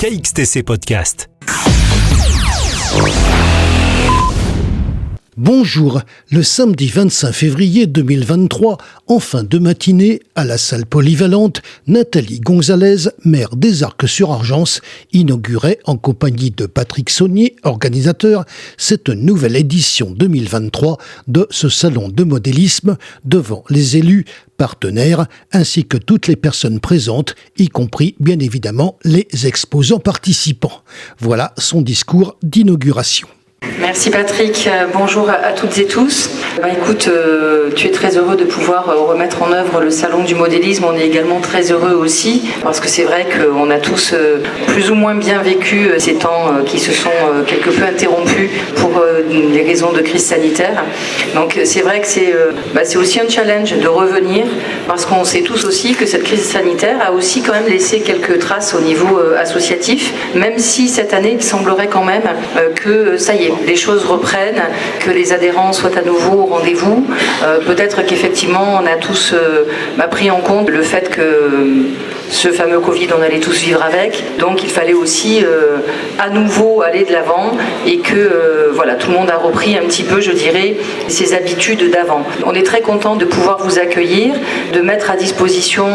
KXTC Podcast. Bonjour, le samedi 25 février 2023, en fin de matinée, à la salle polyvalente, Nathalie Gonzalez, maire des Arcs-sur-Argence, inaugurait en compagnie de Patrick Saunier, organisateur, cette nouvelle édition 2023 de ce salon de modélisme devant les élus, partenaires, ainsi que toutes les personnes présentes, y compris bien évidemment les exposants participants. Voilà son discours d'inauguration. Merci Patrick, bonjour à toutes et tous. Écoute, tu es très heureux de pouvoir remettre en œuvre le salon du modélisme. On est également très heureux aussi parce que c'est vrai qu'on a tous plus ou moins bien vécu ces temps qui se sont quelque peu interrompus pour des raisons de crise sanitaire. Donc c'est vrai que c'est aussi un challenge de revenir parce qu'on sait tous aussi que cette crise sanitaire a aussi quand même laissé quelques traces au niveau associatif, même si cette année il semblerait quand même que ça y est, les choses reprennent, que les adhérents soient à nouveau au rendez-vous. Peut-être qu'effectivement, on a tous pris en compte le fait que ce fameux Covid, on allait tous vivre avec. Donc, il fallait aussi à nouveau aller de l'avant et que tout le monde a repris un petit peu, je dirais, ses habitudes d'avant. On est très content de pouvoir vous accueillir, de mettre à disposition,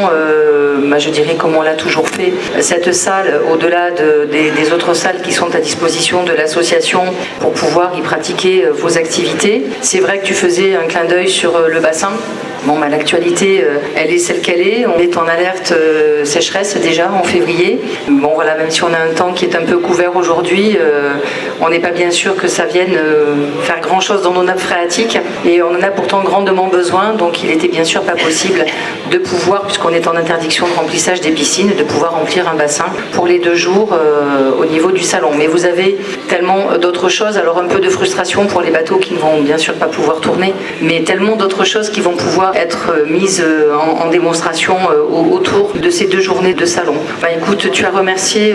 je dirais comme on l'a toujours fait, cette salle au-delà des autres salles qui sont à disposition de l'association pour pouvoir y pratiquer vos activités. C'est vrai que tu faisais un clin d'œil sur le bassin. L'actualité, elle est celle qu'elle est. On est en alerte sécheresse déjà en février. Même si on a un temps qui est un peu couvert aujourd'hui, on n'est pas bien sûr que ça vienne faire grand-chose dans nos nappes phréatiques. Et on en a pourtant grandement besoin. Donc il était bien sûr pas possible de pouvoir, puisqu'on est en interdiction de remplissage des piscines, de pouvoir remplir un bassin pour les 2 jours au niveau du salon. Mais vous avez tellement d'autres choses. Alors un peu de frustration pour les bateaux qui ne vont bien sûr pas pouvoir tourner, mais tellement d'autres choses qui vont pouvoir être mise en démonstration autour de ces 2 journées de salon. Écoute, tu as remercié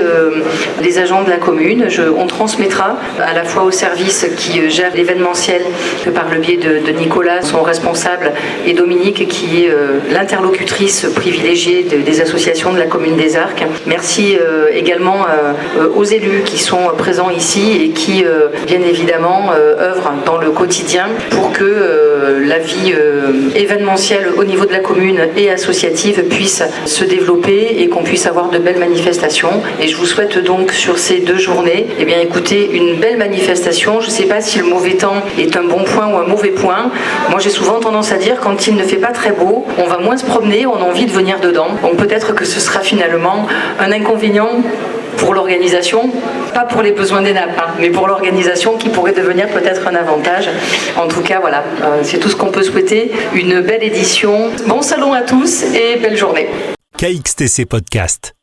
les agents de la commune. On transmettra à la fois au service qui gère l'événementiel que par le biais de Nicolas, son responsable, et Dominique qui est l'interlocutrice privilégiée des associations de la commune des Arcs. Merci également aux élus qui sont présents ici et qui bien évidemment œuvrent dans le quotidien pour que la vie événementielle au niveau de la commune et associative puisse se développer et qu'on puisse avoir de belles manifestations. Et je vous souhaite donc sur ces 2 journées, écoutez, une belle manifestation. Je ne sais pas si le mauvais temps est un bon point ou un mauvais point. Moi j'ai souvent tendance à dire quand il ne fait pas très beau, on va moins se promener, on a envie de venir dedans. Donc peut-être que ce sera finalement un inconvénient pour l'organisation, pas pour les besoins des nappes, mais pour l'organisation qui pourrait devenir peut-être un avantage. En tout cas, c'est tout ce qu'on peut souhaiter. Une belle édition. Bon salon à tous et belle journée. KXTC Podcast.